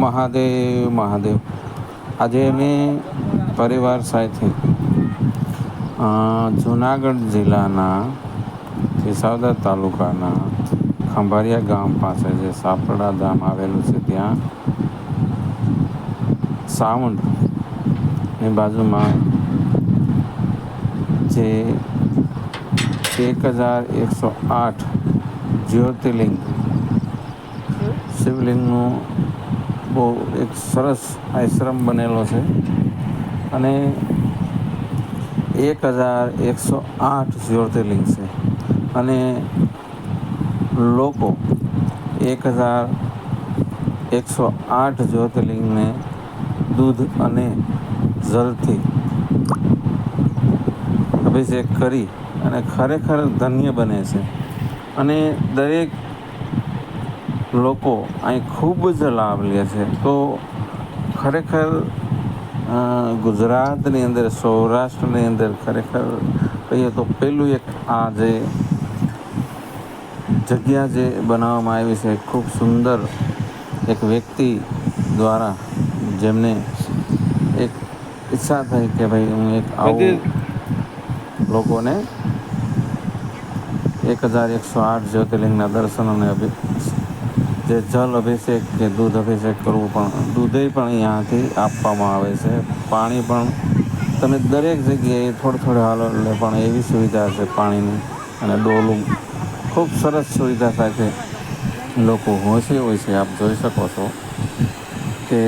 મહાદેવ મહાદેવ. આજે અમે પરિવાર સાથે જુનાગઢ જિલ્લાના વિસાવદર તાલુકાના ખંભાળિયા ગામ પાસે જે સાપરડા ધામ આવેલું છે ત્યાં સાવંડની બાજુમાં જે 1108 જ્યોતિર્લિંગ શિવલિંગનું બહુ એક સરસ આશ્રમ બનેલો છે અને 1108 જ્યોતિર્લિંગ છે અને લોકો 1108 જ્યોતિર્લિંગને દૂધ અને જલથી અભિષેક કરી અને ખરેખર ધન્ય બને છે અને દરેક લોકો અહીં ખૂબ જ લાભ લે છે. તો ખરેખર ગુજરાતની અંદર, સૌરાષ્ટ્રની અંદર ખરેખર કહીએ તો પહેલું એક આ જે જગ્યા જે બનાવવામાં આવી છે ખૂબ સુંદર એક વ્યક્તિ દ્વારા, જેમને એક ઈચ્છા થઈ કે ભાઈ હું એક આવું લોકોને 1108 જ્યોતિર્લિંગના દર્શન અને જે જલ અભિષેક કે દૂધ અભિષેક કરવું, પણ દૂધે પણ અહીંયાથી આપવામાં આવે છે. પાણી પણ તમે દરેક જગ્યાએ થોડે હાલો એટલે પણ એવી સુવિધા છે પાણીની અને ડોલું ખૂબ સરસ સુવિધા સાથે લોકો હોય છે. આપ જોઈ શકો છો કે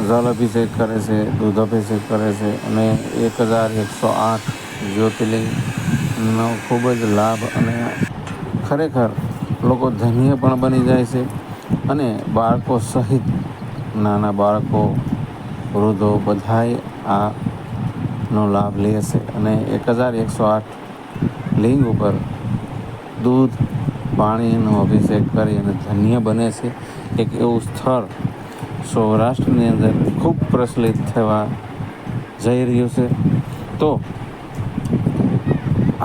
જલ અભિષેક કરે છે, દૂધ અભિષેક કરે છે અને 1108 જ્યોતિર્લિંગનો ખૂબ જ લાભ અને ખરેખર લોકો ધન્ય પણ બની જાય છે અને બાળકો સહિત નાના બાળકો, વૃદ્ધો બધાય આનો લાભ લે છે અને 1108 લિંગ ઉપર દૂધ પાણીનો અભિષેક કરી અને ધન્ય બને છે. એક એવું સ્થળ સૌરાષ્ટ્રની અંદર ખૂબ પ્રચલિત થવા જઈ રહ્યું છે. તો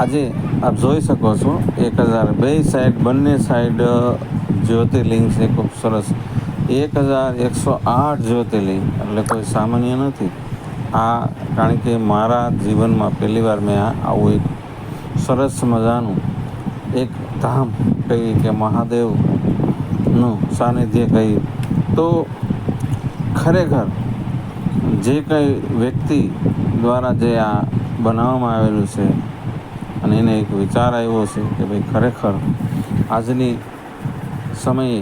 આજે આપ જોઈ શકો છો 1002 બંને સાઈડ જ્યોતિર્લિંગ છે. ખૂબ સરસ 1108 જ્યોતિર્લિંગ એટલે કોઈ સામાન્ય નથી આ. કારણ કે મારા જીવનમાં પહેલી વાર મેં આવું એક સરસ મજાનું એક ધામ કહી કે મહાદેવનું સાનિધ્ય કહી. તો ખરેખર જે કંઈ વ્યક્તિ દ્વારા જે આ બનાવવામાં આવેલું છે અને એને એક વિચાર આવ્યો છે કે ભાઈ ખરેખર આજની સમયે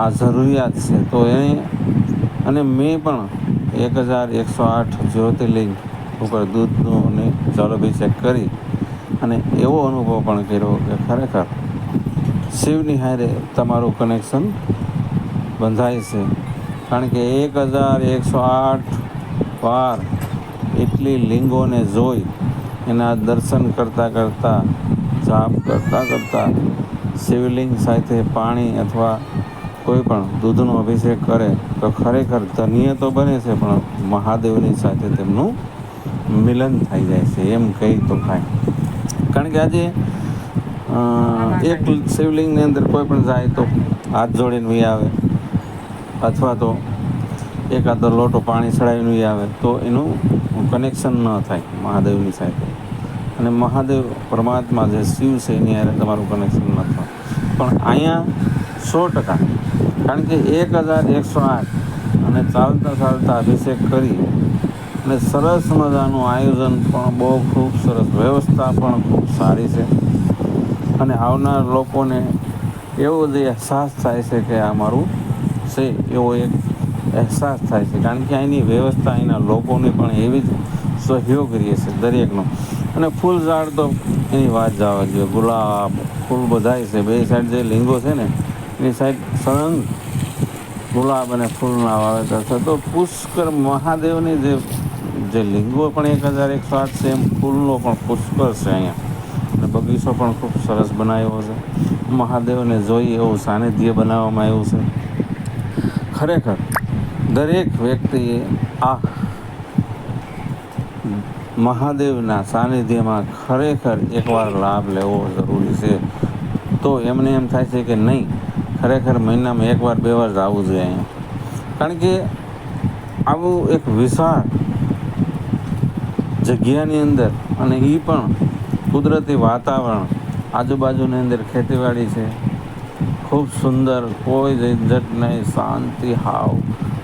આ જરૂરિયાત છે, તો અને મેં પણ 1108 જ્યોતિર્લિંગ ઉપર દૂધનું અને જલ અભિષેક કરી અને એવો અનુભવ પણ કર્યો કે ખરેખર શિવની હારે તમારું કનેક્શન બંધાય છે. કારણ કે 1108 વાર એટલી લિંગોને જોઈ એના દર્શન કરતાં જાપ કરતાં શિવલિંગ સાથે પાણી અથવા કોઈ પણ દૂધનો અભિષેક કરે તો ખરેખર ધન્ય તો બને છે, પણ મહાદેવની સાથે તેમનું મિલન થઈ જાય છે એમ કહી તો થાય. કારણ કે આજે એક શિવલિંગની અંદર કોઈ પણ જાય તો હાથ જોડીને વી આવે અથવા તો એકાદો લોટો પાણી ચડાવીને વી આવે તો એનું કનેક્શન ન થાય મહાદેવની સાથે. અને મહાદેવ પરમાત્મા જે શિવ છે એની હારે તમારું કનેક્શન ન થાય. પણ અહીંયા 100%, કારણ કે 1108 અને ચાલતા અભિષેક કરી અને સરસ મજાનું આયોજન પણ બહુ ખૂબ સરસ, વ્યવસ્થા પણ ખૂબ સારી છે અને આવનાર લોકોને એવો જ અહેસાસ થાય છે કે આ મારું છે એવો એક અહેસાસ થાય છે. કારણ કે અહીંની વ્યવસ્થા અહીંના લોકોની પણ એવી જ સહયોગ રહે છે દરેકનો. અને ફૂલ ઝાડ તો એની વાત જવા જોઈએ, ગુલાબ ફૂલ બધાય છે. બે સાઈડ જે લીંગો છે ને એની સાઈડ સળંગ ગુલાબ અને ફૂલના વાવેતર છે. તો પુષ્કર મહાદેવની જે લિંગો પણ 1108 છે, એમ ફૂલનો પણ પુષ્કર છે અહીંયા. અને બગીચો પણ ખૂબ સરસ બનાવ્યો છે. મહાદેવને જોઈએ એવું સાનિધ્ય બનાવવામાં આવ્યું છે. ખરેખર દરેક વ્યક્તિએ આ મહાદેવના સાનિધ્યમાં ખરેખર એકવાર લાભ લેવો જરૂરી છે. તો એમને એમ થાય છે કે નહીં, ખરેખર મહિનામાં 1 વાર 2 વાર જવું જોઈએ અહીંયા. કારણ કે આવું એક વિશાળ જગ્યાની અંદર, અને એ પણ કુદરતી વાતાવરણ, આજુબાજુની અંદર ખેતીવાડી છે, ખૂબ સુંદર, કોઈ ઝંઝટ નહીં, શાંતિ હાવ,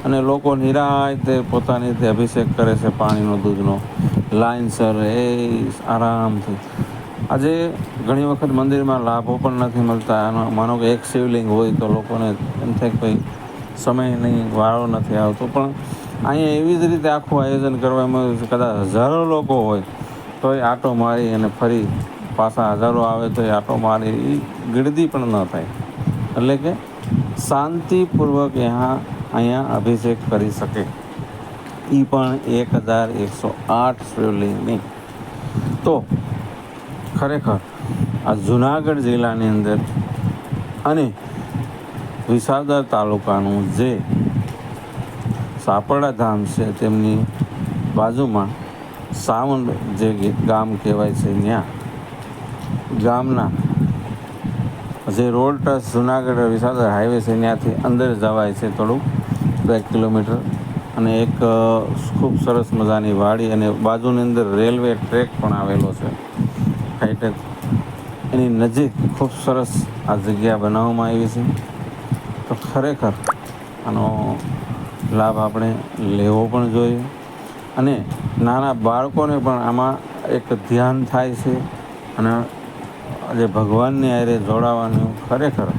અને લોકો નિરાંતે પોતાની રીતે અભિષેક કરે છે પાણીનો, દૂધનો, લાઇનસર એ આરામથી. આજે ઘણી વખત મંદિરમાં લાભો પણ નથી મળતા. માનો કે એક શિવલિંગ હોય તો લોકોને એમ થાય કે ભાઈ સમય નહીં, વારો નથી આવતો, પણ અહીંયા એવી જ રીતે આખું આયોજન કરવામાં આવ્યું છે. કદાચ હજારો લોકો હોય તો એ આંટો મારી અને ફરી પાછા હજારો આવે તો એ આંટો મારી, એ ગીરદી પણ ન થાય. એટલે કે શાંતિપૂર્વક અહીંયા અભિષેક કરી શકે, એ પણ 1108 શિવલિંગની. તો ખરેખર આ જુનાગઢ જિલ્લાની અંદર અને વિસાવદર તાલુકાનું જે સાપરડા ધામ છે, તેમની બાજુમાં સાવંડ જે ગામ કહેવાય છે, ત્યાં ગામના જે road touch Junagadh Visavadar highway છે, ત્યાંથી અંદર જવાય છે થોડુંક 2 કિલોમીટર, અને એક ખૂબ સરસ મજાની વાડી, અને બાજુની અંદર રેલવે ટ્રેક પણ આવેલો છે, હાઈટેક. એની નજીક ખૂબ સરસ આ જગ્યા બનાવવામાં આવી છે. તો ખરેખર આનો લાભ આપણે લેવો પણ જોઈએ, અને નાના બાળકોને પણ આમાં એક ધ્યાન થાય છે, અને જે ભગવાનની હારે જોડાવાનું ખરેખર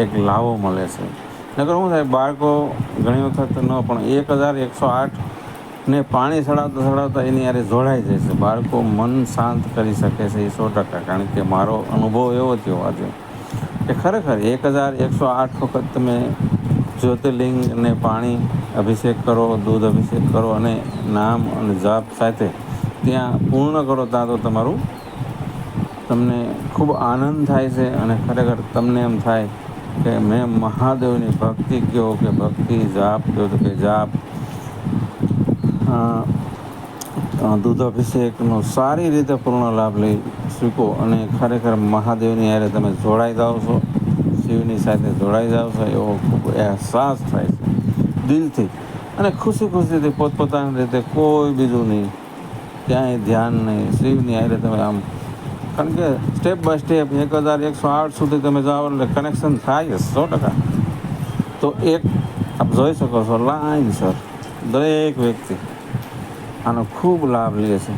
એક લાવો મળે છે. નકર શું થાય, બાળકો ઘણી વખત ન, પણ 1108 ને પાણી ચડાવતા એની હારે જોડાઈ જાય છે. બાળકો મન શાંત કરી શકે છે, એ 100%. કારણ કે મારો અનુભવ એવો થયો આજે કે ખરેખર 1108 વખત તમે જ્યોતિર્લિંગને પાણી અભિષેક કરો, દૂધ અભિષેક કરો, અને નામ અને જાપ સાથે ત્યાં પૂર્ણ કરો, ત્યાં તો તમને ખૂબ આનંદ થાય છે, અને ખરેખર તમને એમ થાય કે મેં મહાદેવની ભક્તિ કહો કે ભક્તિ, જાપ કહો તો કે જાપ, દૂધ અભિષેકનો સારી રીતે પૂર્ણ લાભ લઈ શકો, અને ખરેખર મહાદેવની હારે તમે જોડાઈ જાઓ છો, શિવની સાથે જોડાઈ જાઓ છો, એવો ખૂબ અહેસાસ થાય છે દિલથી, અને ખુશીથી પોતપોતાની રીતે, કોઈ બીજું નહીં, ક્યાંય ધ્યાન નહીં, શિવની હારે તમે આમ. કારણ કે સ્ટેપ બાય સ્ટેપ 1108 સુધી તમે જાઓ એટલે કનેક્શન થાય જ 100%. તો એક આપ જોઈ શકો છો, લાઈનસર દરેક વ્યક્તિ આનો ખૂબ લાભ લે છે,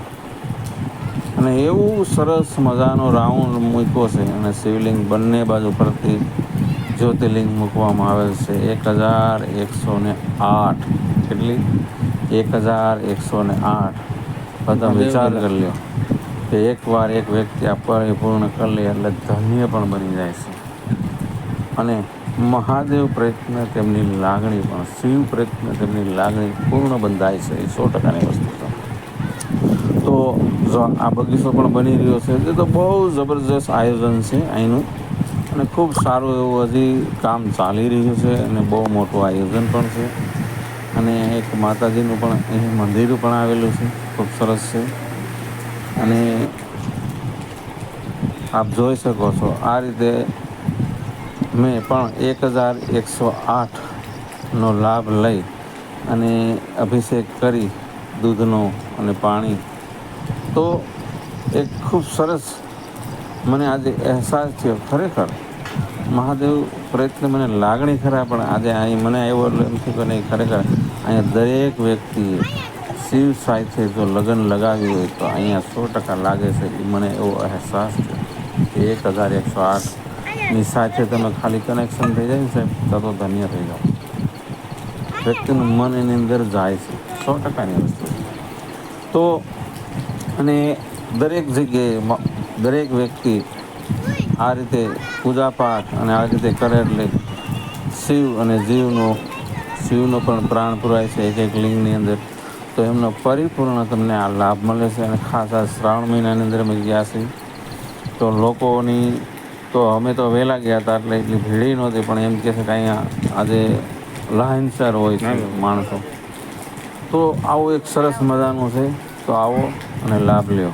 અને એવું સરસ મજાનો રાઉન્ડ મૂક્યો છે, અને શિવલિંગ બંને બાજુ પરથી જ્યોતિર્લિંગ મૂકવામાં આવેલ છે. 1108 કેટલી 1108. બધા વિચાર કરી લો કે એકવાર એક વ્યક્તિ આ પરિપૂર્ણ કરી લે એટલે ધન્ય પણ બની જાય છે, અને મહાદેવ પ્રયત્ન તેમની લાગણી પણ, શિવ પ્રયત્ન તેમની લાગણી પૂર્ણ બંધાય છે. એ 100%ની વસ્તુ છે. તો જો આ બગીચો પણ બની રહ્યો છે, તે તો બહુ જબરજસ્ત આયોજન છે અહીંનું, અને ખૂબ સારું એવું હજી કામ ચાલી રહ્યું છે, અને બહુ મોટું આયોજન પણ છે. અને એક માતાજીનું પણ અહીં મંદિર પણ આવેલું છે, ખૂબ સરસ છે. અને આપ જોઈ શકો છો આ રીતે મેં પણ 1108નો લાભ લઈ અને અભિષેક કરી દૂધનો અને પાણી. તો એક ખૂબ સરસ મને આજે અહેસાસ થયો, ખરેખર મહાદેવ પ્રયત્ન મને લાગણી ખરા, પણ આજે અહીં મને આવ્યો એટલે એમ થયું કે નહીં, ખરેખર અહીંયા દરેક વ્યક્તિએ શિવ સાથે જો લગ્ન લગાવ્યું હોય તો અહીંયા 100% લાગે છે. એ મને એવો અહેસાસ થયો કે 1108ની સાથે તમે ખાલી કનેક્શન થઈ જાય ને સાહેબ, તો ધન્ય થઈ જાઓ. વ્યક્તિનું મન એની અંદર જાય છે, 100%ની વસ્તુ. તો અને દરેક જગ્યાએ દરેક વ્યક્તિ આ રીતે પૂજાપાઠ અને આ રીતે કરે એટલે શિવ અને શિવનો પણ પ્રાણ પુરાય છે એક લિંગની અંદર. તો એમનો પરિપૂર્ણ તમને આ લાભ મળે છે. અને ખાસ આ શ્રાવણ મહિનાની અંદર અમે ગયા છીએ તો લોકોની, તો અમે તો વહેલા ગયા હતા એટલે એટલી ભીડી નહોતી, પણ એમ કહે છે કે અહીંયા આજે લાઇનસર હોય છે માણસો. તો આવું એક સરસ મજાનું છે, તો આવો અને લાભ લ્યો.